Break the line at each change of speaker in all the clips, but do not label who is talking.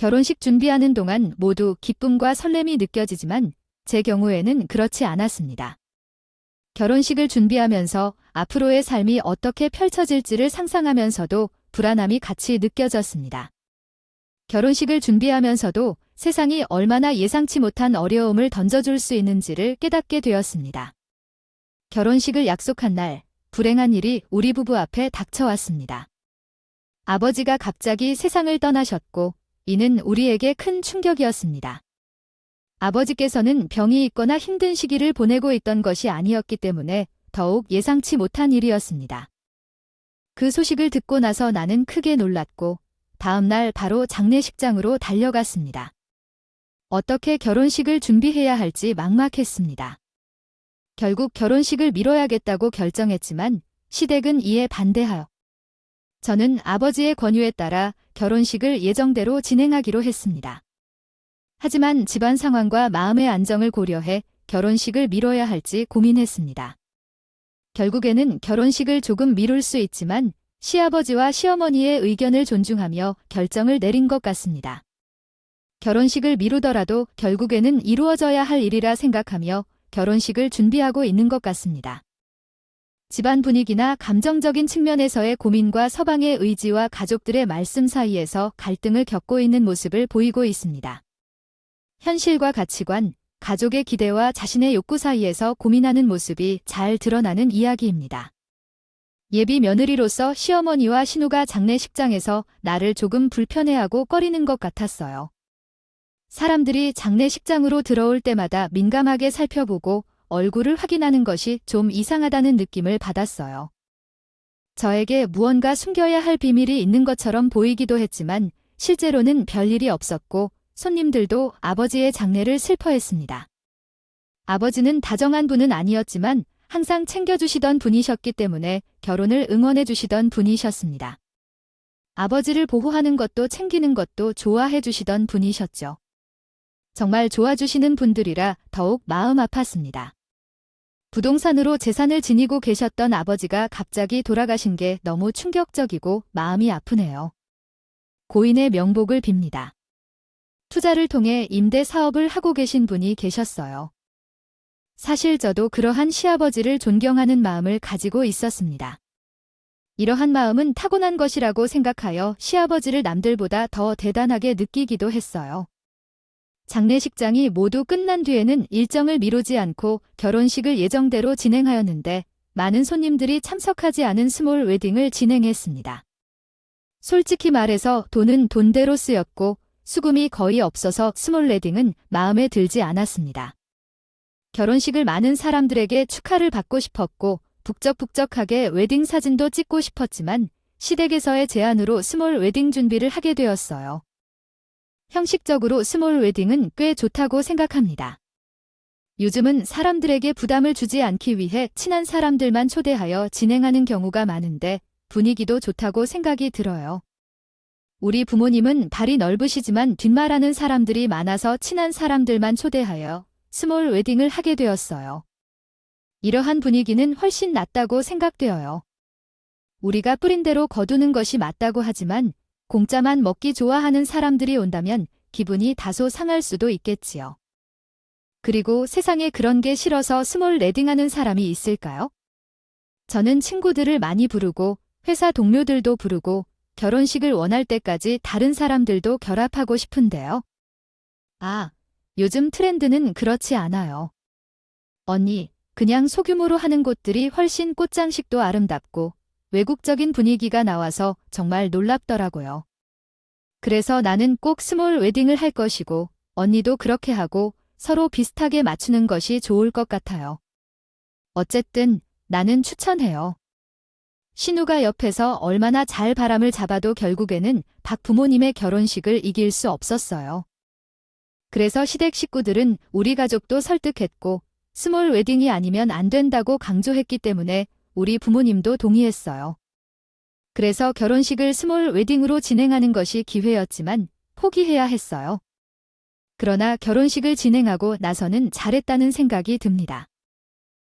결혼식 준비하는 동안 모두 기쁨과 설렘이 느껴지지만 제 경우에는 그렇지 않았습니다. 결혼식을 준비하면서 앞으로의 삶이 어떻게 펼쳐질지를 상상하면서도 불안함이 같이 느껴졌습니다. 결혼식을 준비하면서도 세상이 얼마나 예상치 못한 어려움을 던져줄 수 있는지를 깨닫게 되었습니다. 결혼식을 약속한 날, 불행한 일이 우리 부부 앞에 닥쳐왔습니다. 아버지가 갑자기 세상을 떠나셨고, 이는 우리에게 큰 충격이었습니다. 아버지께서는 병이 있거나 힘든 시기를 보내고 있던 것이 아니었기 때문에 더욱 예상치 못한 일이었습니다. 그 소식을 듣고 나서 나는 크게 놀랐고 다음 날 바로 장례식장으로 달려갔습니다. 어떻게 결혼식을 준비해야 할지 막막했습니다. 결국 결혼식을 미뤄야겠다고 결정했지만 시댁은 이에 반대하여 저는 아버지의 권유에 따라 결혼식을 예정대로 진행하기로 했습니다. 하지만 집안 상황과 마음의 안정을 고려해 결혼식을 미뤄야 할지 고민했습니다. 결국에는 결혼식을 조금 미룰 수 있지만 시아버지와 시어머니의 의견을 존중하며 결정을 내린 것 같습니다. 결혼식을 미루더라도 결국에는 이루어져야 할 일이라 생각하며 결혼식을 준비하고 있는 것 같습니다. 집안 분위기나 감정적인 측면에서의 고민과 서방의 의지와 가족들의 말씀 사이에서 갈등을 겪고 있는 모습을 보이고 있습니다. 현실과 가치관, 가족의 기대와 자신의 욕구 사이에서 고민하는 모습이 잘 드러나는 이야기입니다. 예비 며느리로서 시어머니와 신우가 장례식장에서 나를 조금 불편해하고 꺼리는 것 같았어요. 사람들이 장례식장으로 들어올 때마다 민감하게 살펴보고 얼굴을 확인하는 것이 좀 이상하다는 느낌을 받았어요. 저에게 무언가 숨겨야 할 비밀이 있는 것처럼 보이기도 했지만 실제로는 별일이 없었고 손님들도 아버지의 장례를 슬퍼했습니다. 아버지는 다정한 분은 아니었지만 항상 챙겨주시던 분이셨기 때문에 결혼을 응원해주시던 분이셨습니다. 아버지를 보호하는 것도 챙기는 것도 좋아해주시던 분이셨죠. 정말 좋아주시는 분들이라 더욱 마음 아팠습니다. 부동산으로 재산을 지니고 계셨던 아버지가 갑자기 돌아가신 게 너무 충격적이고 마음이 아프네요. 고인의 명복을 빕니다. 투자를 통해 임대 사업을 하고 계신 분이 계셨어요. 사실 저도 그러한 시아버지를 존경하는 마음을 가지고 있었습니다. 이러한 마음은 타고난 것이라고 생각하여 시아버지를 남들보다 더 대단하게 느끼기도 했어요. 장례식장이 모두 끝난 뒤에는 일정을 미루지 않고 결혼식을 예정대로 진행하였는데 많은 손님들이 참석하지 않은 스몰 웨딩을 진행했습니다. 솔직히 말해서 돈은 돈대로 쓰였고 수금이 거의 없어서 스몰 웨딩은 마음에 들지 않았습니다. 결혼식을 많은 사람들에게 축하를 받고 싶었고 북적북적하게 웨딩 사진도 찍고 싶었지만 시댁에서의 제안으로 스몰 웨딩 준비를 하게 되었어요. 형식적으로 스몰 웨딩은 꽤 좋다고 생각합니다. 요즘은 사람들에게 부담을 주지 않기 위해 친한 사람들만 초대하여 진행하는 경우가 많은데 분위기도 좋다고 생각이 들어요. 우리 부모님은 발이 넓으시지만 뒷말하는 사람들이 많아서 친한 사람들만 초대하여 스몰 웨딩을 하게 되었어요. 이러한 분위기는 훨씬 낫다고 생각되어요. 우리가 뿌린 대로 거두는 것이 맞다고 하지만 공짜만 먹기 좋아하는 사람들이 온다면 기분이 다소 상할 수도 있겠지요. 그리고 세상에 그런 게 싫어서 스몰 웨딩하는 사람이 있을까요? 저는 친구들을 많이 부르고 회사 동료들도 부르고 결혼식을 원할 때까지 다른 사람들도 결합하고 싶은데요. 요즘 트렌드는 그렇지 않아요. 언니, 그냥 소규모로 하는 곳들이 훨씬 꽃장식도 아름답고 외국적인 분위기가 나와서 정말 놀랍더라고요. 그래서 나는 꼭 스몰 웨딩을 할 것이고 언니도 그렇게 하고 서로 비슷하게 맞추는 것이 좋을 것 같아요. 어쨌든 나는 추천해요. 신우가 옆에서 얼마나 잘 바람을 잡아도 결국에는 박 부모님의 결혼식을 이길 수 없었어요. 그래서 시댁 식구들은 우리 가족도 설득했고 스몰 웨딩이 아니면 안 된다고 강조했기 때문에 우리 부모님도 동의했어요. 그래서 결혼식을 스몰 웨딩으로 진행하는 것이 기회였지만 포기해야 했어요. 그러나 결혼식을 진행하고 나서는 잘했다는 생각이 듭니다.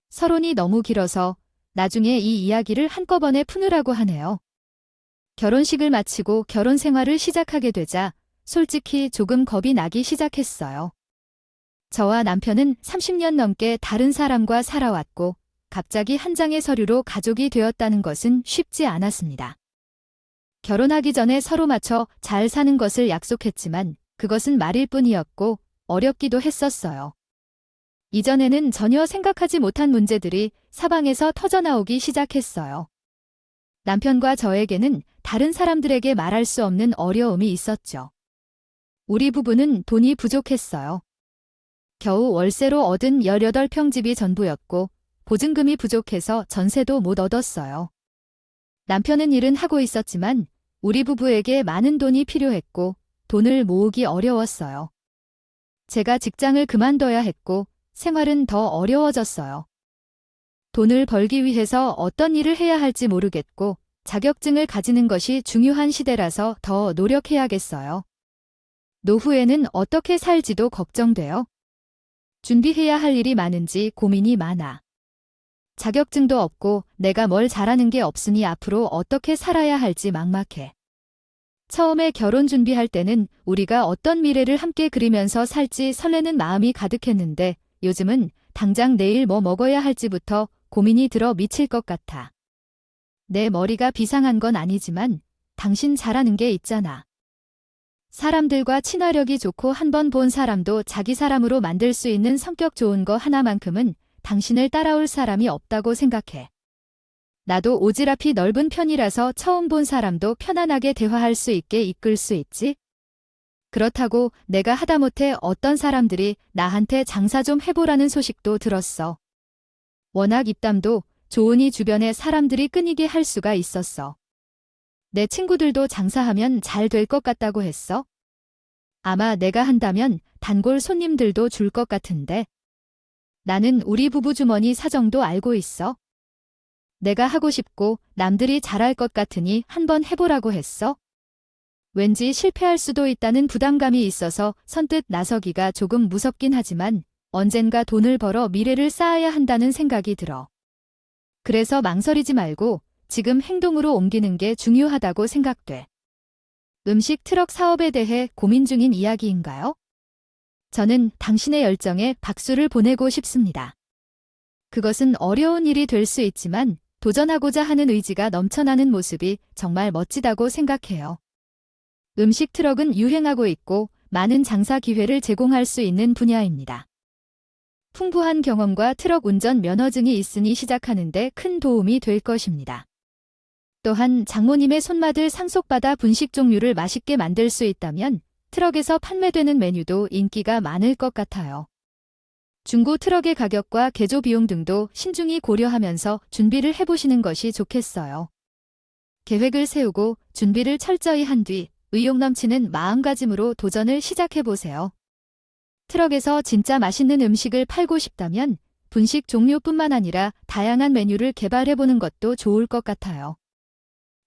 서론이 너무 길어서 나중에 이 이야기를 한꺼번에 푸느라고 하네요. 결혼식을 마치고 결혼 생활을 시작하게 되자 솔직히 조금 겁이 나기 시작했어요. 저와 남편은 30년 넘게 다른 사람과 살아왔고 갑자기 한 장의 서류로 가족이 되었다는 것은 쉽지 않았습니다. 결혼하기 전에 서로 맞춰 잘 사는 것을 약속했지만 그것은 말일 뿐이었고 어렵기도 했었어요. 이전에는 전혀 생각하지 못한 문제들이 사방에서 터져나오기 시작했어요. 남편과 저에게는 다른 사람들에게 말할 수 없는 어려움이 있었죠. 우리 부부는 돈이 부족했어요. 겨우 월세로 얻은 18평 집이 전부였고 보증금이 부족해서 전세도 못 얻었어요. 남편은 일은 하고 있었지만 우리 부부에게 많은 돈이 필요했고 돈을 모으기 어려웠어요. 제가 직장을 그만둬야 했고 생활은 더 어려워졌어요. 돈을 벌기 위해서 어떤 일을 해야 할지 모르겠고 자격증을 가지는 것이 중요한 시대라서 더 노력해야겠어요. 노후에는 어떻게 살지도 걱정돼요. 준비해야 할 일이 많은지 고민이 많아. 자격증도 없고 내가 뭘 잘하는 게 없으니 앞으로 어떻게 살아야 할지 막막해. 처음에 결혼 준비할 때는 우리가 어떤 미래를 함께 그리면서 살지 설레는 마음이 가득했는데 요즘은 당장 내일 뭐 먹어야 할지부터 고민이 들어 미칠 것 같아. 내 머리가 비상한 건 아니지만 당신 잘하는 게 있잖아. 사람들과 친화력이 좋고 한 번 본 사람도 자기 사람으로 만들 수 있는 성격 좋은 거 하나만큼은 당신을 따라올 사람이 없다고 생각해. 나도 오지랖이 넓은 편이라서 처음 본 사람도 편안하게 대화할 수 있게 이끌 수 있지? 그렇다고 내가 하다못해 어떤 사람들이 나한테 장사 좀 해보라는 소식도 들었어. 워낙 입담도 좋으니 주변에 사람들이 끊이게 할 수가 있었어. 내 친구들도 장사하면 잘 될 것 같다고 했어. 아마 내가 한다면 단골 손님들도 줄 것 같은데. 나는 우리 부부 주머니 사정도 알고 있어. 내가 하고 싶고 남들이 잘할 것 같으니 한번 해보라고 했어. 왠지 실패할 수도 있다는 부담감이 있어서 선뜻 나서기가 조금 무섭긴 하지만 언젠가 돈을 벌어 미래를 쌓아야 한다는 생각이 들어. 그래서 망설이지 말고 지금 행동으로 옮기는 게 중요하다고 생각돼. 음식 트럭 사업에 대해 고민 중인 이야기인가요? 저는 당신의 열정에 박수를 보내고 싶습니다. 그것은 어려운 일이 될 수 있지만 도전하고자 하는 의지가 넘쳐나는 모습이 정말 멋지다고 생각해요. 음식 트럭은 유행하고 있고 많은 장사 기회를 제공할 수 있는 분야입니다. 풍부한 경험과 트럭 운전 면허증이 있으니 시작하는 데 큰 도움이 될 것입니다. 또한 장모님의 손맛을 상속받아 분식 종류를 맛있게 만들 수 있다면 트럭에서 판매되는 메뉴도 인기가 많을 것 같아요. 중고 트럭의 가격과 개조 비용 등도 신중히 고려하면서 준비를 해보시는 것이 좋겠어요. 계획을 세우고 준비를 철저히 한 뒤 의욕 넘치는 마음가짐으로 도전을 시작해보세요. 트럭에서 진짜 맛있는 음식을 팔고 싶다면 분식 종류뿐만 아니라 다양한 메뉴를 개발해보는 것도 좋을 것 같아요.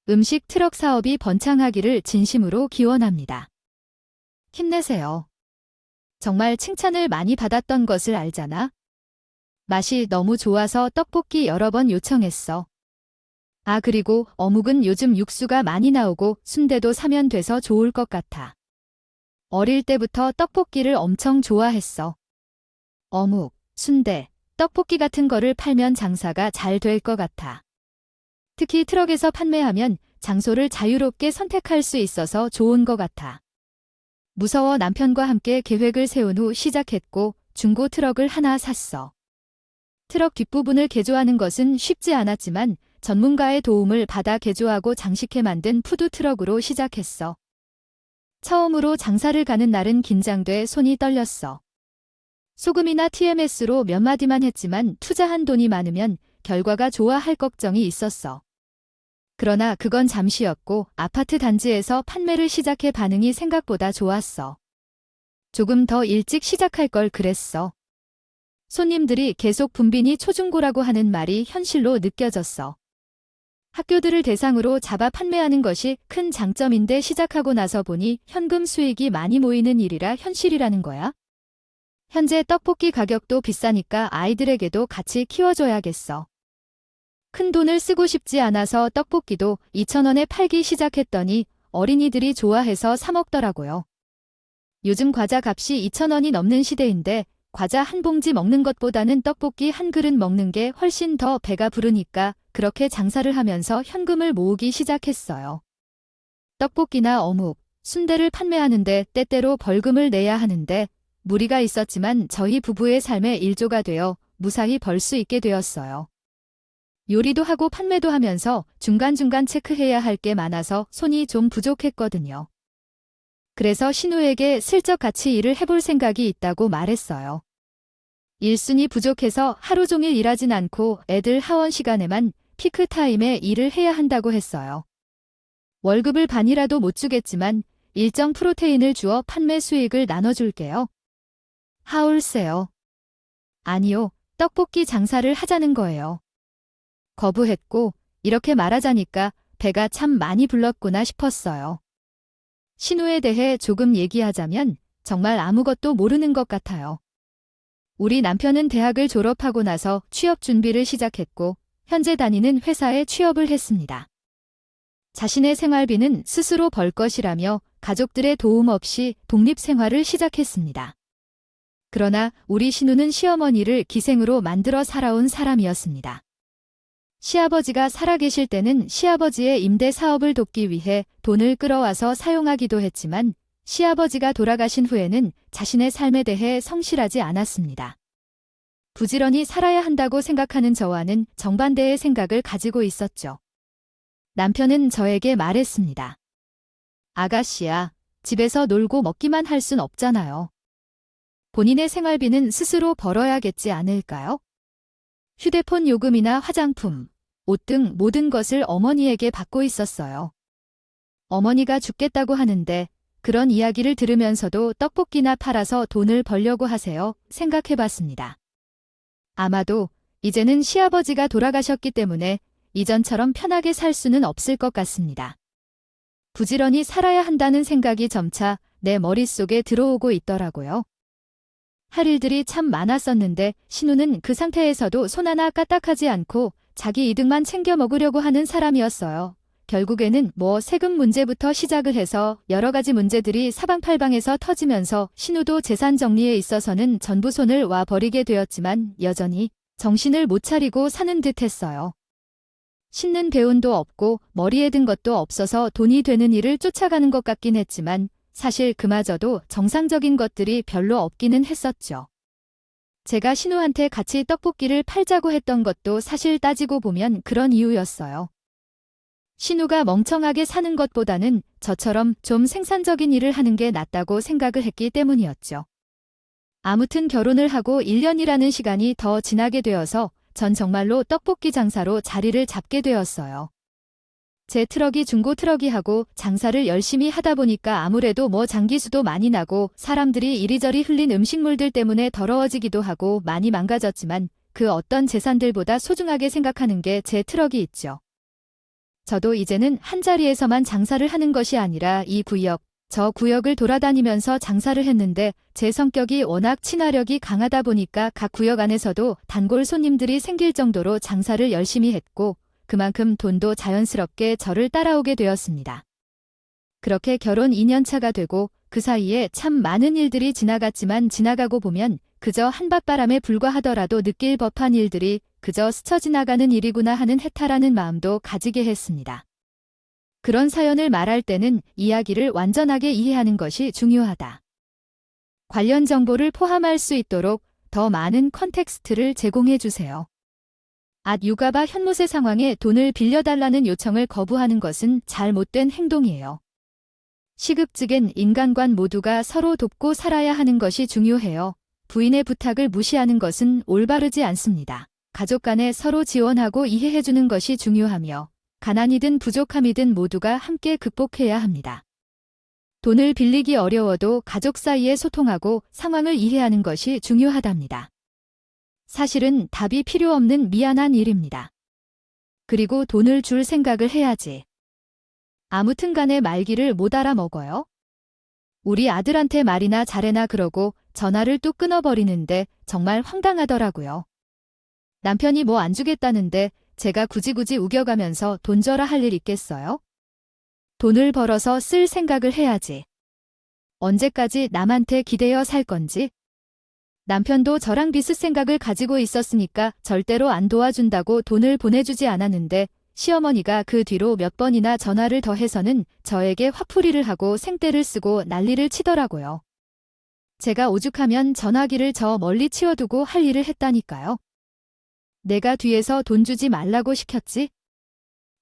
음식 트럭 사업이 번창하기를 진심으로 기원합니다. 힘내세요. 정말 칭찬을 많이 받았던 것을 알잖아. 맛이 너무 좋아서 떡볶이 여러 번 요청했어. 아, 그리고 어묵은 요즘 육수가 많이 나오고 순대도 사면 돼서 좋을 것 같아. 어릴 때부터 떡볶이를 엄청 좋아했어. 어묵, 순대, 떡볶이 같은 거를 팔면 장사가 잘 될 것 같아. 특히 트럭에서 판매하면 장소를 자유롭게 선택할 수 있어서 좋은 것 같아. 무서워 남편과 함께 계획을 세운 후 시작했고 중고 트럭을 하나 샀어. 트럭 뒷부분을 개조하는 것은 쉽지 않았지만 전문가의 도움을 받아 개조하고 장식해 만든 푸드 트럭으로 시작했어. 처음으로 장사를 가는 날은 긴장돼 손이 떨렸어. 소금이나 TMS로 몇 마디만 했지만 투자한 돈이 많으면 결과가 좋아할 걱정이 있었어. 그러나 그건 잠시였고 아파트 단지에서 판매를 시작해 반응이 생각보다 좋았어. 조금 더 일찍 시작할 걸 그랬어. 손님들이 계속 붐비니 초중고라고 하는 말이 현실로 느껴졌어. 학교들을 대상으로 잡아 판매하는 것이 큰 장점인데 시작하고 나서 보니 현금 수익이 많이 모이는 일이라 현실이라는 거야. 현재 떡볶이 가격도 비싸니까 아이들에게도 같이 키워줘야겠어. 큰 돈을 쓰고 싶지 않아서 떡볶이도 2,000원에 팔기 시작했더니 어린이들이 좋아해서 사 먹더라고요. 요즘 과자 값이 2,000원이 넘는 시대인데 과자 한 봉지 먹는 것보다는 떡볶이 한 그릇 먹는 게 훨씬 더 배가 부르니까 그렇게 장사를 하면서 현금을 모으기 시작했어요. 떡볶이나 어묵, 순대를 판매하는데 때때로 벌금을 내야 하는데 무리가 있었지만 저희 부부의 삶의 일조가 되어 무사히 벌 수 있게 되었어요. 요리도 하고 판매도 하면서 중간중간 체크해야 할 게 많아서 손이 좀 부족했거든요. 그래서 신우에게 슬쩍 같이 일을 해볼 생각이 있다고 말했어요. 일순이 부족해서 하루 종일 일하진 않고 애들 하원 시간에만 피크타임에 일을 해야 한다고 했어요. 월급을 반이라도 못 주겠지만 일정 프로테인을 주어 판매 수익을 나눠줄게요. 하울세요. 아니요, 떡볶이 장사를 하자는 거예요. 거부했고 이렇게 말하자니까 배가 참 많이 불렀구나 싶었어요. 신우에 대해 조금 얘기하자면 정말 아무것도 모르는 것 같아요. 우리 남편은 대학을 졸업하고 나서 취업 준비를 시작했고 현재 다니는 회사에 취업을 했습니다. 자신의 생활비는 스스로 벌 것이라며 가족들의 도움 없이 독립생활을 시작했습니다. 그러나 우리 신우는 시어머니를 기생으로 만들어 살아온 사람이었습니다. 시아버지가 살아계실 때는 시아버지의 임대 사업을 돕기 위해 돈을 끌어와서 사용하기도 했지만 시아버지가 돌아가신 후에는 자신의 삶에 대해 성실하지 않았습니다. 부지런히 살아야 한다고 생각하는 저와는 정반대의 생각을 가지고 있었죠. 남편은 저에게 말했습니다. 아가씨야, 집에서 놀고 먹기만 할 순 없잖아요. 본인의 생활비는 스스로 벌어야겠지 않을까요? 휴대폰 요금이나 화장품, 옷 등 모든 것을 어머니에게 받고 있었어요. 어머니가 죽겠다고 하는데 그런 이야기를 들으면서도 떡볶이나 팔아서 돈을 벌려고 하세요. 생각해봤습니다. 아마도 이제는 시아버지가 돌아가셨기 때문에 이전처럼 편하게 살 수는 없을 것 같습니다. 부지런히 살아야 한다는 생각이 점차 내 머릿속에 들어오고 있더라고요. 할 일들이 참 많았었는데 신우는 그 상태에서도 손 하나 까딱하지 않고 자기 이득만 챙겨 먹으려고 하는 사람이었어요. 결국에는 세금 문제부터 시작을 해서 여러 가지 문제들이 사방팔방에서 터지면서 신우도 재산 정리에 있어서는 전부 손을 와 버리게 되었지만 여전히 정신을 못 차리고 사는 듯 했어요. 씻는 배운도 없고 머리에 든 것도 없어서 돈이 되는 일을 쫓아가는 것 같긴 했지만 사실 그마저도 정상적인 것들이 별로 없기는 했었죠. 제가 신우한테 같이 떡볶이를 팔자고 했던 것도 사실 따지고 보면 그런 이유였어요. 신우가 멍청하게 사는 것보다는 저처럼 좀 생산적인 일을 하는 게 낫다고 생각을 했기 때문이었죠. 아무튼 결혼을 하고 1년이라는 시간이 더 지나게 되어서 전 정말로 떡볶이 장사로 자리를 잡게 되었어요. 제 트럭이 중고 트럭이하고 장사를 열심히 하다 보니까 아무래도 장기수도 많이 나고 사람들이 이리저리 흘린 음식물들 때문에 더러워지기도 하고 많이 망가졌지만 그 어떤 재산들보다 소중하게 생각하는 게 제 트럭이 있죠. 저도 이제는 한자리에서만 장사를 하는 것이 아니라 이 구역, 저 구역을 돌아다니면서 장사를 했는데 제 성격이 워낙 친화력이 강하다 보니까 각 구역 안에서도 단골 손님들이 생길 정도로 장사를 열심히 했고 그만큼 돈도 자연스럽게 저를 따라오게 되었습니다. 그렇게 결혼 2년 차가 되고 그 사이에 참 많은 일들이 지나갔지만 지나가고 보면 그저 한밭바람에 불과하더라도 느낄 법한 일들이 그저 스쳐 지나가는 일이구나 하는 해탈하는 마음도 가지게 했습니다. 그런 사연을 말할 때는 이야기를 완전하게 이해하는 것이 중요하다. 관련 정보를 포함할 수 있도록 더 많은 컨텍스트를 제공해 주세요. 육아바 현모세 상황에 돈을 빌려달라는 요청을 거부하는 것은 잘못된 행동이에요. 시급직엔 인간관 모두가 서로 돕고 살아야 하는 것이 중요해요. 부인의 부탁을 무시하는 것은 올바르지 않습니다. 가족 간에 서로 지원하고 이해해주는 것이 중요하며 가난이든 부족함이든 모두가 함께 극복해야 합니다. 돈을 빌리기 어려워도 가족 사이에 소통하고 상황을 이해하는 것이 중요하답니다. 사실은 답이 필요 없는 미안한 일입니다. 그리고 돈을 줄 생각을 해야지. 아무튼 간에 말귀를 못 알아먹어요. 우리 아들한테 말이나 잘해나 그러고 전화를 뚝 끊어버리는데 정말 황당하더라고요. 남편이 안 주겠다는데 제가 굳이 우겨가면서 돈 줘라 할 일 있겠어요? 돈을 벌어서 쓸 생각을 해야지. 언제까지 남한테 기대어 살 건지. 남편도 저랑 비슷 생각을 가지고 있었으니까 절대로 안 도와준다고 돈을 보내주지 않았는데 시어머니가 그 뒤로 몇 번이나 전화를 더 해서는 저에게 화풀이를 하고 생떼를 쓰고 난리를 치더라고요. 제가 오죽하면 전화기를 저 멀리 치워두고 할 일을 했다니까요. 내가 뒤에서 돈 주지 말라고 시켰지?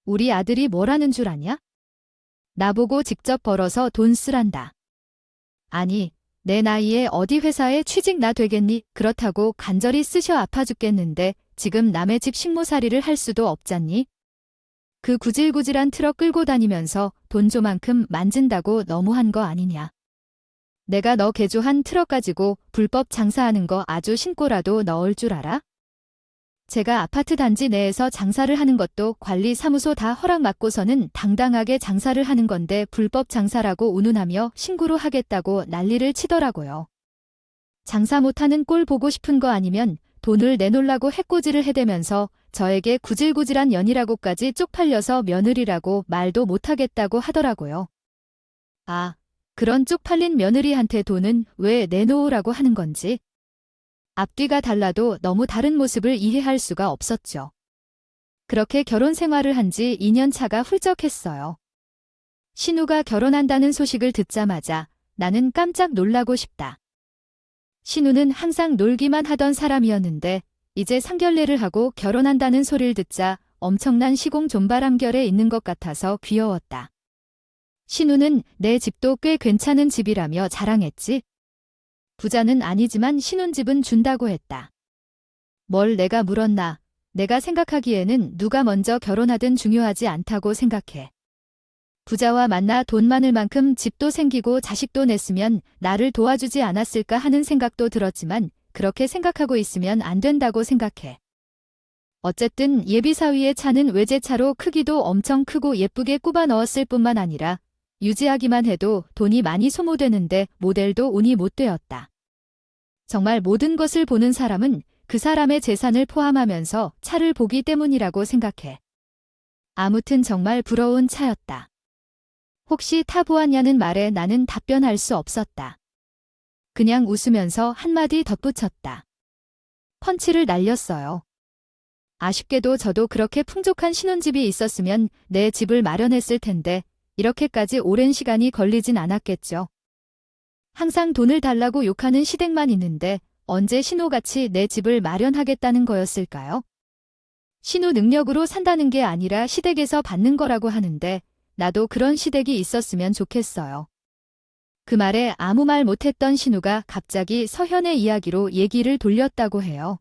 우리 아들이 뭐라는 줄 아냐? 나보고 직접 벌어서 돈 쓰란다. 아니, 내 나이에 어디 회사에 취직 나 되겠니? 그렇다고 간절히 쓰셔 아파 죽겠는데 지금 남의 집 식모살이를 할 수도 없잖니? 그 구질구질한 트럭 끌고 다니면서 돈 조만큼 만진다고 너무한 거 아니냐? 내가 너 개조한 트럭 가지고 불법 장사하는 거 아주 신고라도 넣을 줄 알아? 제가 아파트 단지 내에서 장사를 하는 것도 관리사무소 다 허락 받고서는 당당하게 장사를 하는 건데 불법 장사라고 운운하며 신고로 하겠다고 난리를 치더라고요. 장사 못하는 꼴 보고 싶은 거 아니면 돈을 내놓으려고 해코지를 해대면서 저에게 구질구질한 년이라고까지 쪽팔려서 며느리라고 말도 못하겠다고 하더라고요. 아, 그런 쪽팔린 며느리한테 돈은 왜 내놓으라고 하는 건지. 앞뒤가 달라도 너무 다른 모습을 이해할 수가 없었죠. 그렇게 결혼 생활을 한 지 2년 차가 훌쩍했어요. 신우가 결혼한다는 소식을 듣자마자 나는 깜짝 놀라고 싶다. 신우는 항상 놀기만 하던 사람이었는데 이제 상견례를 하고 결혼한다는 소리를 듣자 엄청난 시공 존바람결에 있는 것 같아서 귀여웠다. 신우는 내 집도 꽤 괜찮은 집이라며 자랑했지. 부자는 아니지만 신혼집은 준다고 했다. 뭘 내가 물었나? 내가 생각하기에는 누가 먼저 결혼하든 중요하지 않다고 생각해. 부자와 만나 돈 많을 만큼 집도 생기고 자식도 냈으면 나를 도와주지 않았을까 하는 생각도 들었지만 그렇게 생각하고 있으면 안 된다고 생각해. 어쨌든 예비 사위의 차는 외제차로 크기도 엄청 크고 예쁘게 꼽아 넣었을 뿐만 아니라 유지하기만 해도 돈이 많이 소모되는데 모델도 운이 못 되었다. 정말 모든 것을 보는 사람은 그 사람의 재산을 포함하면서 차를 보기 때문이라고 생각해. 아무튼 정말 부러운 차였다. 혹시 타보았냐는 말에 나는 답변할 수 없었다. 그냥 웃으면서 한마디 덧붙였다. 펀치를 날렸어요. 아쉽게도 저도 그렇게 풍족한 신혼집이 있었으면 내 집을 마련했을 텐데 이렇게까지 오랜 시간이 걸리진 않았겠죠. 항상 돈을 달라고 욕하는 시댁만 있는데 언제 신우같이 내 집을 마련하겠다는 거였을까요? 신우 능력으로 산다는 게 아니라 시댁에서 받는 거라고 하는데 나도 그런 시댁이 있었으면 좋겠어요. 그 말에 아무 말 못했던 신우가 갑자기 서현의 이야기로 얘기를 돌렸다고 해요.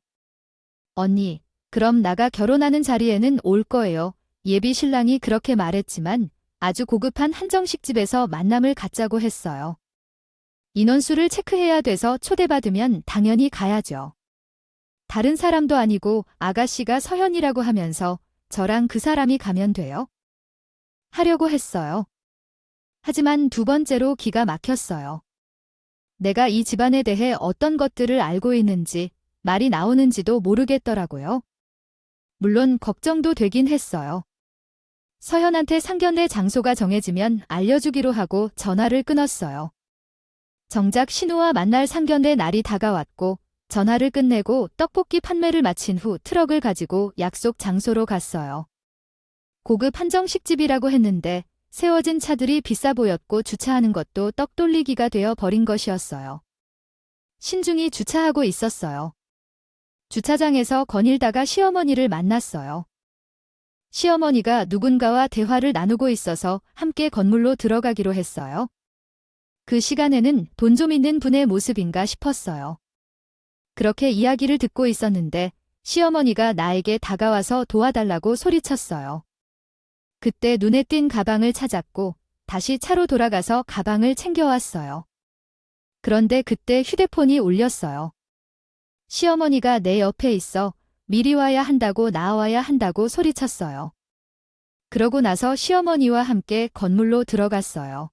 언니, 그럼 나가 결혼하는 자리에는 올 거예요. 예비 신랑이 그렇게 말했지만 아주 고급한 한정식 집에서 만남을 갖자고 했어요. 인원수를 체크해야 돼서 초대받으면 당연히 가야죠. 다른 사람도 아니고 아가씨가 서현이라고 하면서 저랑 그 사람이 가면 돼요? 하려고 했어요. 하지만 두 번째로 기가 막혔어요. 내가 이 집안에 대해 어떤 것들을 알고 있는지 말이 나오는지도 모르겠더라고요. 물론 걱정도 되긴 했어요. 서현한테 상견례 장소가 정해지면 알려주기로 하고 전화를 끊었어요. 정작 신우와 만날 상견례 날이 다가왔고 전화를 끝내고 떡볶이 판매를 마친 후 트럭을 가지고 약속 장소로 갔어요. 고급 한정식집이라고 했는데 세워진 차들이 비싸 보였고 주차하는 것도 떡 돌리기가 되어 버린 것이었어요. 신중히 주차하고 있었어요. 주차장에서 거닐다가 시어머니를 만났어요. 시어머니가 누군가와 대화를 나누고 있어서 함께 건물로 들어가기로 했어요. 그 시간에는 돈 좀 있는 분의 모습인가 싶었어요. 그렇게 이야기를 듣고 있었는데 시어머니가 나에게 다가와서 도와달라고 소리쳤어요. 그때 눈에 띈 가방을 찾았고 다시 차로 돌아가서 가방을 챙겨왔어요. 그런데 그때 휴대폰이 울렸어요. 시어머니가 내 옆에 있어 미리 와야 한다고 나와야 한다고 소리쳤어요. 그러고 나서 시어머니와 함께 건물로 들어갔어요.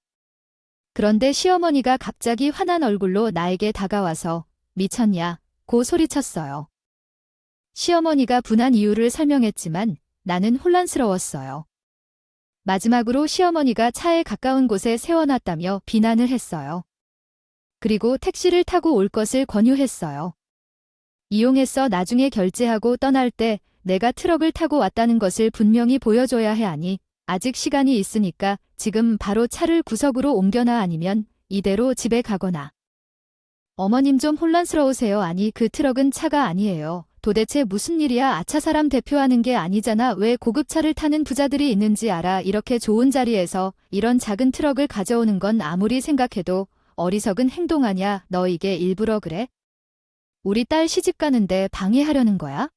그런데 시어머니가 갑자기 화난 얼굴로 나에게 다가와서 미쳤냐? 고 소리쳤어요. 시어머니가 분한 이유를 설명했지만 나는 혼란스러웠어요. 마지막으로 시어머니가 차에 가까운 곳에 세워놨다며 비난을 했어요. 그리고 택시를 타고 올 것을 권유했어요. 이용해서 나중에 결제하고 떠날 때 내가 트럭을 타고 왔다는 것을 분명히 보여줘야 해. 하니 아직 시간이 있으니까 지금 바로 차를 구석으로 옮겨놔. 아니면 이대로 집에 가거나. 어머님 좀 혼란스러우세요. 아니 그 트럭은 차가 아니에요. 도대체 무슨 일이야. 아차 사람 대표하는 게 아니잖아. 왜 고급차를 타는 부자들이 있는지 알아. 이렇게 좋은 자리에서 이런 작은 트럭을 가져오는 건 아무리 생각해도 어리석은 행동 아냐. 너 이게 일부러 그래? 우리 딸 시집 가는데 방해하려는 거야?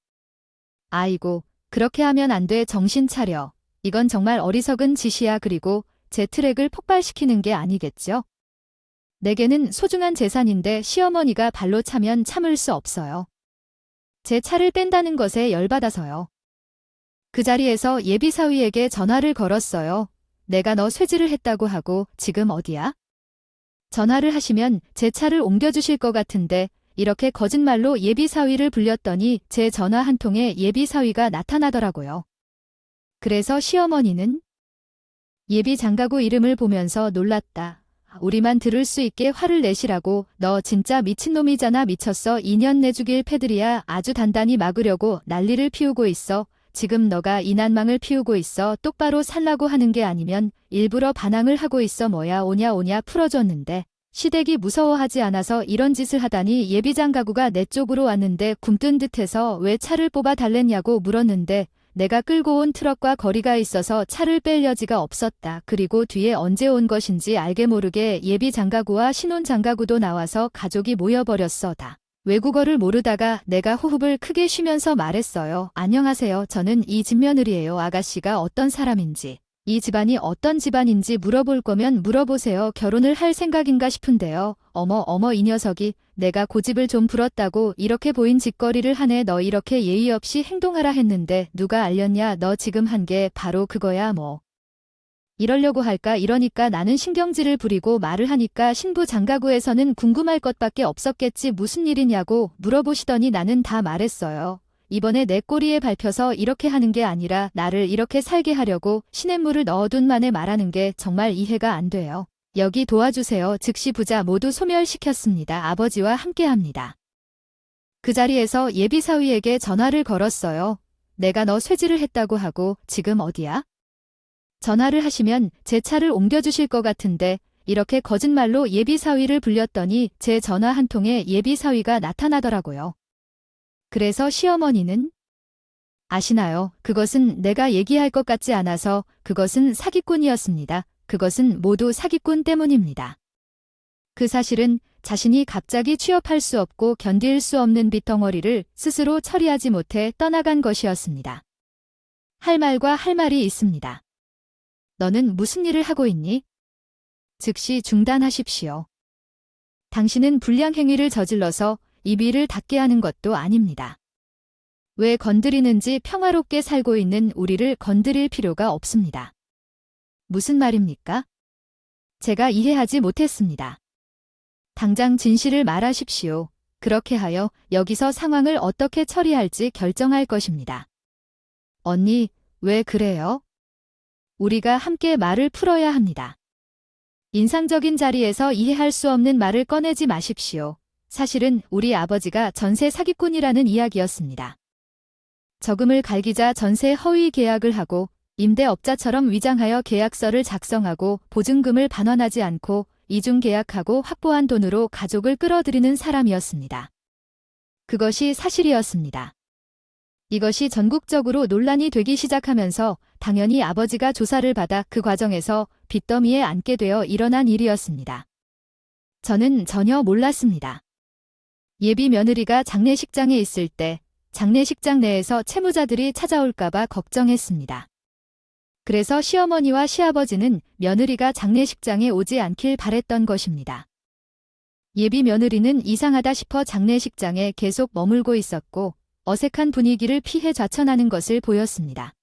아이고, 그렇게 하면 안 돼. 정신 차려. 이건 정말 어리석은 짓이야. 그리고 제 트랙을 폭발시키는 게 아니겠죠? 내게는 소중한 재산인데 시어머니가 발로 차면 참을 수 없어요. 제 차를 뺀다는 것에 열받아서요. 그 자리에서 예비사위에게 전화를 걸었어요. 내가 너 쇠질을 했다고 하고 지금 어디야? 전화를 하시면 제 차를 옮겨주실 것 같은데 이렇게 거짓말로 예비사위를 불렸더니 제 전화 한 통에 예비사위가 나타나더라고요. 그래서 시어머니는 예비장가구 이름을 보면서 놀랐다. 우리만 들을 수 있게 화를 내시라고. 너 진짜 미친놈이잖아. 미쳤어. 2년 내주길 패들이야. 아주 단단히 막으려고 난리를 피우고 있어. 지금 너가 이난망을 피우고 있어. 똑바로 살라고 하는 게 아니면 일부러 반항을 하고 있어. 뭐야 오냐 풀어줬는데. 시댁이 무서워하지 않아서 이런 짓을 하다니. 예비장가구가 내 쪽으로 왔는데 굼뜬 듯해서 왜 차를 뽑아 달랬냐고 물었는데 내가 끌고 온 트럭과 거리가 있어서 차를 뺄 여지가 없었다. 그리고 뒤에 언제 온 것인지 알게 모르게 예비장가구와 신혼장가구도 나와서 가족이 모여버렸어. 다 외국어를 모르다가 내가 호흡을 크게 쉬면서 말했어요. 안녕하세요. 저는 이 집 며느리예요. 아가씨가 어떤 사람인지, 이 집안이 어떤 집안인지 물어볼 거면 물어보세요. 결혼을 할 생각인가 싶은데요. 어머 이 녀석이 내가 고집을 좀 부렸다고 이렇게 보인 짓거리를 하네. 너 이렇게 예의 없이 행동하라 했는데 누가 알렸냐. 너 지금 한 게 바로 그거야. 뭐 이러려고 할까. 이러니까 나는 신경질을 부리고 말을 하니까 신부 장가구에서는 궁금할 것밖에 없었겠지. 무슨 일이냐고 물어보시더니 나는 다 말했어요. 이번에 내 꼬리에 밟혀서 이렇게 하는 게 아니라 나를 이렇게 살게 하려고 시냇물을 넣어둔 만에 말하는 게 정말 이해가 안 돼요. 여기 도와주세요. 즉시 부자 모두 소멸시켰습니다. 아버지와 함께합니다. 그 자리에서 예비사위에게 전화를 걸었어요. 내가 너 쇠질을 했다고 하고 지금 어디야? 전화를 하시면 제 차를 옮겨주실 것 같은데 이렇게 거짓말로 예비사위를 불렸더니 제 전화 한 통에 예비사위가 나타나더라고요. 그래서 시어머니는 아시나요? 그것은 내가 얘기할 것 같지 않아서 그것은 사기꾼이었습니다. 그것은 모두 사기꾼 때문입니다. 그 사실은 자신이 갑자기 취업할 수 없고 견딜 수 없는 빚덩어리를 스스로 처리하지 못해 떠나간 것이었습니다. 할 말과 할 말이 있습니다. 너는 무슨 일을 하고 있니? 즉시 중단하십시오. 당신은 불량 행위를 저질러서 입위를 닫게 하는 것도 아닙니다. 왜 건드리는지 평화롭게 살고 있는 우리를 건드릴 필요가 없습니다. 무슨 말입니까? 제가 이해하지 못했습니다. 당장 진실을 말하십시오. 그렇게 하여 여기서 상황을 어떻게 처리할지 결정할 것입니다. 언니, 왜 그래요? 우리가 함께 말을 풀어야 합니다. 인상적인 자리에서 이해할 수 없는 말을 꺼내지 마십시오. 사실은 우리 아버지가 전세 사기꾼이라는 이야기였습니다. 저금을 갈기자 전세 허위 계약을 하고 임대업자처럼 위장하여 계약서를 작성하고 보증금을 반환하지 않고 이중 계약하고 확보한 돈으로 가족을 끌어들이는 사람이었습니다. 그것이 사실이었습니다. 이것이 전국적으로 논란이 되기 시작하면서 당연히 아버지가 조사를 받아 그 과정에서 빚더미에 앉게 되어 일어난 일이었습니다. 저는 전혀 몰랐습니다. 예비 며느리가 장례식장에 있을 때 장례식장 내에서 채무자들이 찾아올까봐 걱정했습니다. 그래서 시어머니와 시아버지는 며느리가 장례식장에 오지 않길 바랬던 것입니다. 예비 며느리는 이상하다 싶어 장례식장에 계속 머물고 있었고 어색한 분위기를 피해 좌천하는 것을 보였습니다.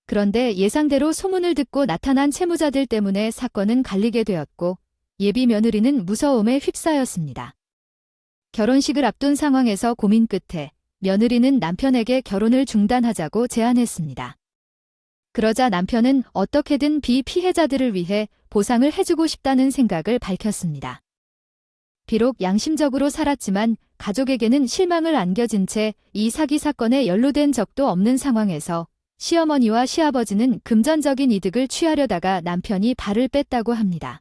그런데 예상대로 소문을 듣고 나타난 채무자들 때문에 사건은 갈리게 되었고 예비 며느리는 무서움에 휩싸였습니다. 결혼식을 앞둔 상황에서 고민 끝에 며느리는 남편에게 결혼을 중단하자고 제안했습니다. 그러자 남편은 어떻게든 피해자들을 위해 보상을 해주고 싶다는 생각을 밝혔습니다. 비록 양심적으로 살았지만 가족에게는 실망을 안겨진 채 이 사기 사건에 연루된 적도 없는 상황에서 시어머니와 시아버지는 금전적인 이득을 취하려다가 남편이 발을 뺐다고 합니다.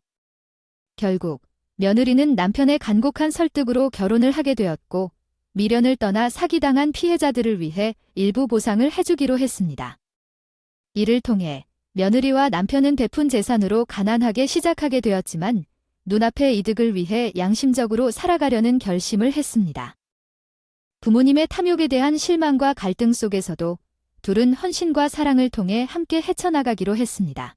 결국 며느리는 남편의 간곡한 설득으로 결혼을 하게 되었고 미련을 떠나 사기당한 피해자들을 위해 일부 보상을 해주기로 했습니다. 이를 통해 며느리와 남편은 베푼 재산으로 가난하게 시작하게 되었지만 눈앞의 이득을 위해 양심적으로 살아가려는 결심을 했습니다. 부모님의 탐욕에 대한 실망과 갈등 속에서도 둘은 헌신과 사랑을 통해 함께 헤쳐나가기로 했습니다.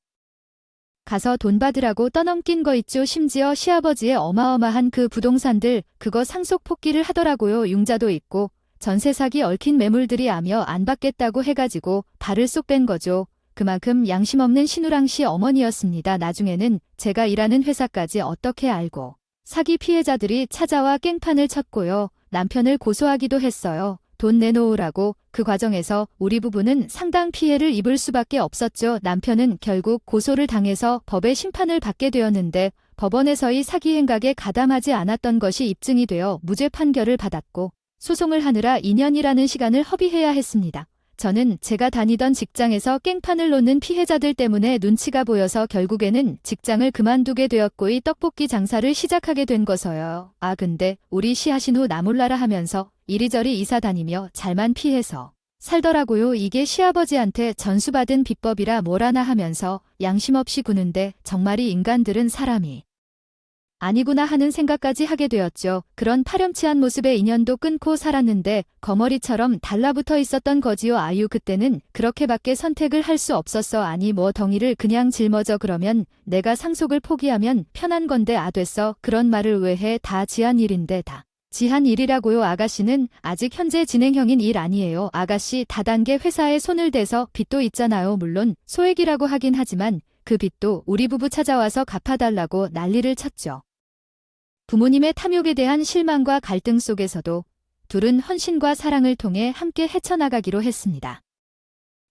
가서 돈 받으라고 떠넘긴 거 있죠. 심지어 시아버지의 어마어마한 그 부동산들 그거 상속 폭기를 하더라고요. 융자도 있고 전세 사기 얽힌 매물들이 아며 안 받겠다고 해가지고 발을 쏙 뺀 거죠. 그만큼 양심 없는 신우랑 씨 어머니였습니다. 나중에는 제가 일하는 회사까지 어떻게 알고 사기 피해자들이 찾아와 깽판을 쳤고요. 남편을 고소하기도 했어요. 돈 내놓으라고. 그 과정에서 우리 부부는 상당 피해를 입을 수밖에 없었죠. 남편은 결국 고소를 당해서 법의 심판을 받게 되었는데 법원에서의 사기 행각에 가담하지 않았던 것이 입증이 되어 무죄 판결을 받았고 소송을 하느라 2년이라는 시간을 허비해야 했습니다. 저는 제가 다니던 직장에서 깽판을 놓는 피해자들 때문에 눈치가 보여서 결국에는 직장을 그만두게 되었고 이 떡볶이 장사를 시작하게 된 거서요. 아 근데 우리 시하신 후 나 몰라라 하면서 이리저리 이사 다니며 잘만 피해서 살더라고요. 이게 시아버지한테 전수받은 비법이라 뭐라나 하면서 양심 없이 구는데 정말이 인간들은 사람이 아니구나 하는 생각까지 하게 되었죠. 그런 파렴치한 모습에 인연도 끊고 살았는데 거머리처럼 달라붙어 있었던 거지요. 아유 그때는 그렇게밖에 선택을 할 수 없었어. 아니 뭐 덩이를 그냥 짊어져 그러면 내가 상속을 포기하면 편한 건데 아 됐어. 그런 말을 왜 해. 다 지한 일인데 다 지한 일이라고요. 아가씨는 아직 현재 진행형인 일 아니에요. 아가씨 다단계 회사에 손을 대서 빚도 있잖아요. 물론 소액이라고 하긴 하지만 그 빚도 우리 부부 찾아와서 갚아달라고 난리를 쳤죠. 부모님의 탐욕에 대한 실망과 갈등 속에서도 둘은 헌신과 사랑을 통해 함께 헤쳐나가기로 했습니다.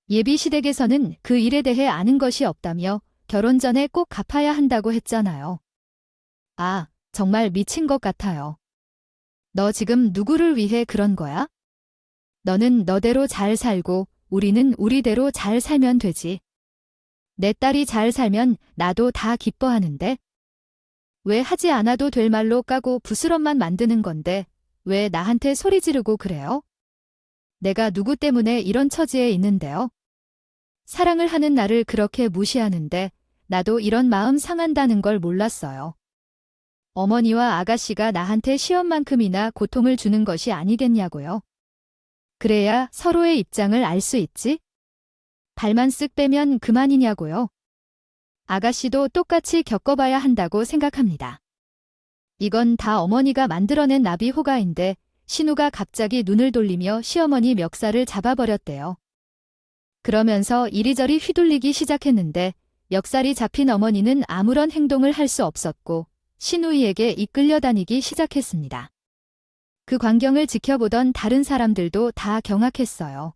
예비 시댁에서는 그 일에 대해 아는 것이 없다며 결혼 전에 꼭 갚아야 한다고 했잖아요. 아, 정말 미친 것 같아요. 너 지금 누구를 위해 그런 거야? 너는 너대로 잘 살고 우리는 우리대로 잘 살면 되지. 내 딸이 잘 살면 나도 다 기뻐하는데. 왜 하지 않아도 될 말로 까고 부스럼만 만드는 건데 왜 나한테 소리 지르고 그래요? 내가 누구 때문에 이런 처지에 있는데요? 사랑을 하는 나를 그렇게 무시하는데 나도 이런 마음 상한다는 걸 몰랐어요. 어머니와 아가씨가 나한테 시험만큼이나 고통을 주는 것이 아니겠냐고요. 그래야 서로의 입장을 알 수 있지? 발만 쓱 빼면 그만이냐고요. 아가씨도 똑같이 겪어봐야 한다고 생각합니다. 이건 다 어머니가 만들어낸 나비 호가인데 신우가 갑자기 눈을 돌리며 시어머니 멱살을 잡아버렸대요. 그러면서 이리저리 휘둘리기 시작했는데 멱살이 잡힌 어머니는 아무런 행동을 할 수 없었고 신우이에게 이끌려 다니기 시작했습니다. 그 광경을 지켜보던 다른 사람들도 다 경악했어요.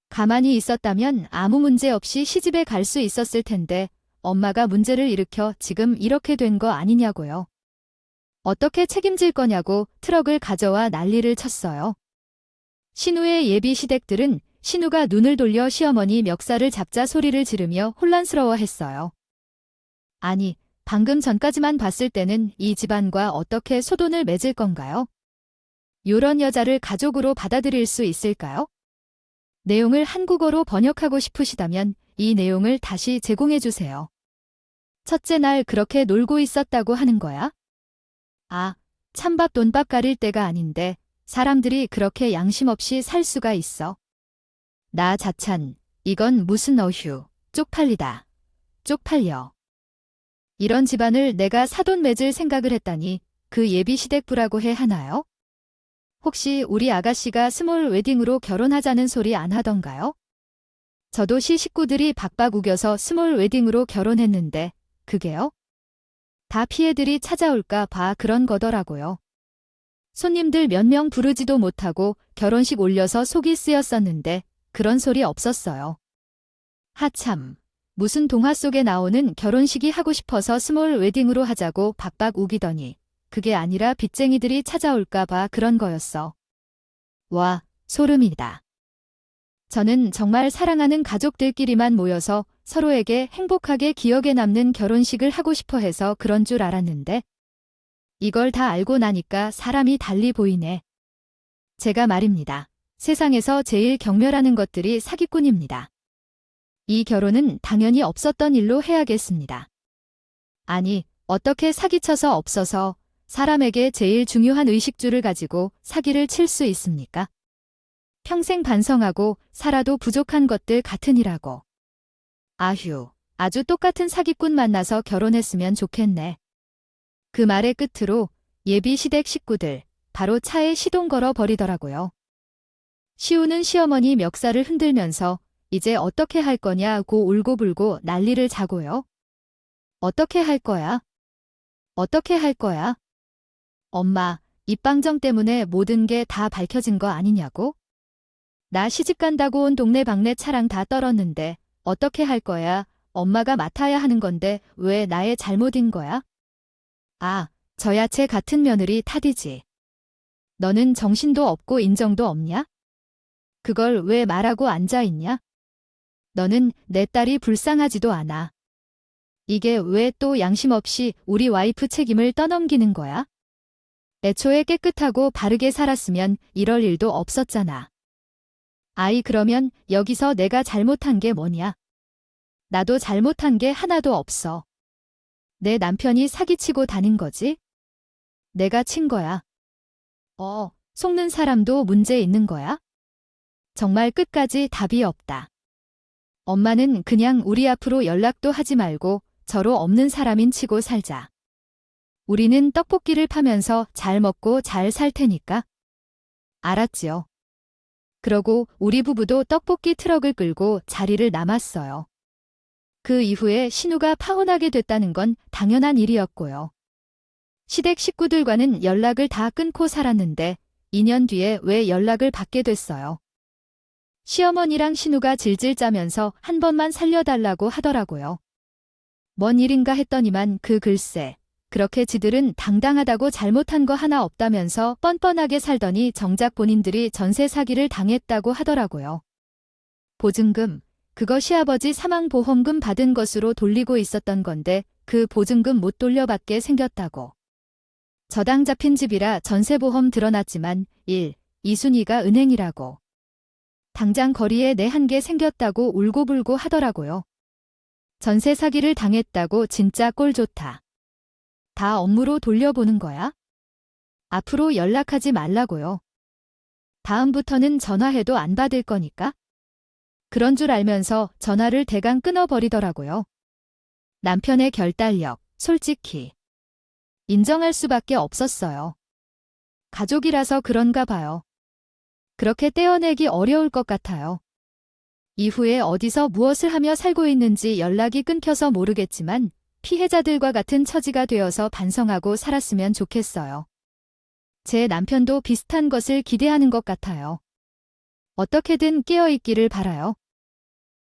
가만히 있었다면 아무 문제 없이 시집에 갈 수 있었을 텐데 엄마가 문제를 일으켜 지금 이렇게 된 거 아니냐고요. 어떻게 책임질 거냐고 트럭을 가져와 난리를 쳤어요. 신우의 예비 시댁들은 신우가 눈을 돌려 시어머니 멱살을 잡자 소리를 지르며 혼란스러워했어요. 아니, 방금 전까지만 봤을 때는 이 집안과 어떻게 소돈을 맺을 건가요? 요런 여자를 가족으로 받아들일 수 있을까요? 내용을 한국어로 번역하고 싶으시다면 이 내용을 다시 제공해 주세요. 첫째 날 그렇게 놀고 있었다고 하는 거야? 아, 찬밥 돈밥 가릴 때가 아닌데 사람들이 그렇게 양심 없이 살 수가 있어. 나 자찬, 이건 무슨 어휴, 쪽팔리다. 쪽팔려. 이런 집안을 내가 사돈 맺을 생각을 했다니 그 예비 시댁부라고 해 하나요? 혹시 우리 아가씨가 스몰 웨딩으로 결혼하자는 소리 안 하던가요? 저도 시 식구들이 박박 우겨서 스몰 웨딩으로 결혼했는데 그게요? 다 피해들이 찾아올까 봐 그런 거더라고요. 손님들 몇 명 부르지도 못하고 결혼식 올려서 속이 쓰였었는데 그런 소리 없었어요. 하참, 무슨 동화 속에 나오는 결혼식이 하고 싶어서 스몰 웨딩으로 하자고 박박 우기더니 그게 아니라 빚쟁이들이 찾아올까봐 그런 거였어. 와, 소름이다. 저는 정말 사랑하는 가족들끼리만 모여서 서로에게 행복하게 기억에 남는 결혼식을 하고 싶어 해서 그런 줄 알았는데, 이걸 다 알고 나니까 사람이 달리 보이네. 제가 말입니다. 세상에서 제일 경멸하는 것들이 사기꾼입니다. 이 결혼은 당연히 없었던 일로 해야겠습니다. 아니, 어떻게 사기쳐서 없어서 사람에게 제일 중요한 의식주를 가지고 사기를 칠 수 있습니까? 평생 반성하고 살아도 부족한 것들 같으니라고. 아휴, 아주 똑같은 사기꾼 만나서 결혼했으면 좋겠네. 그 말의 끝으로 예비 시댁 식구들 바로 차에 시동 걸어 버리더라고요. 시우는 시어머니 멱살을 흔들면서 이제 어떻게 할 거냐고 울고불고 난리를 자고요. 어떻게 할 거야? 어떻게 할 거야? 엄마, 입방정 때문에 모든 게 다 밝혀진 거 아니냐고? 나 시집 간다고 온 동네방네 차랑 다 떨었는데 어떻게 할 거야? 엄마가 맡아야 하는 건데 왜 나의 잘못인 거야? 아, 저 야채 같은 며느리 탓이지. 너는 정신도 없고 인정도 없냐? 그걸 왜 말하고 앉아있냐? 너는 내 딸이 불쌍하지도 않아. 이게 왜 또 양심 없이 우리 와이프 책임을 떠넘기는 거야? 애초에 깨끗하고 바르게 살았으면 이럴 일도 없었잖아. 아이 그러면 여기서 내가 잘못한 게 뭐냐? 나도 잘못한 게 하나도 없어. 내 남편이 사기치고 다닌 거지? 내가 친 거야. 속는 사람도 문제 있는 거야? 정말 끝까지 답이 없다. 엄마는 그냥 우리 앞으로 연락도 하지 말고 저로 없는 사람인 치고 살자. 우리는 떡볶이를 파면서 잘 먹고 잘 살 테니까. 알았지요. 그러고 우리 부부도 떡볶이 트럭을 끌고 자리를 남았어요. 그 이후에 신우가 파혼하게 됐다는 건 당연한 일이었고요. 시댁 식구들과는 연락을 다 끊고 살았는데 2년 뒤에 왜 연락을 받게 됐어요. 시어머니랑 신우가 질질 짜면서 한 번만 살려달라고 하더라고요. 뭔 일인가 했더니만 그 글쎄, 그렇게 지들은 당당하다고 잘못한 거 하나 없다면서 뻔뻔하게 살더니 정작 본인들이 전세 사기를 당했다고 하더라고요. 보증금, 그거 시아버지 사망보험금 받은 것으로 돌리고 있었던 건데 그 보증금 못 돌려받게 생겼다고. 저당 잡힌 집이라 전세보험 드러났지만 2순위가 은행이라고. 당장 거리에 내 한 개 생겼다고 울고불고 하더라고요. 전세 사기를 당했다고 진짜 꼴 좋다. 다 업무로 돌려보는 거야? 앞으로 연락하지 말라고요. 다음부터는 전화해도 안 받을 거니까? 그런 줄 알면서 전화를 대강 끊어버리더라고요. 남편의 결단력, 솔직히 인정할 수밖에 없었어요. 가족이라서 그런가 봐요. 그렇게 떼어내기 어려울 것 같아요. 이후에 어디서 무엇을 하며 살고 있는지 연락이 끊겨서 모르겠지만 피해자들과 같은 처지가 되어서 반성하고 살았으면 좋겠어요. 제 남편도 비슷한 것을 기대하는 것 같아요. 어떻게든 깨어있기를 바라요.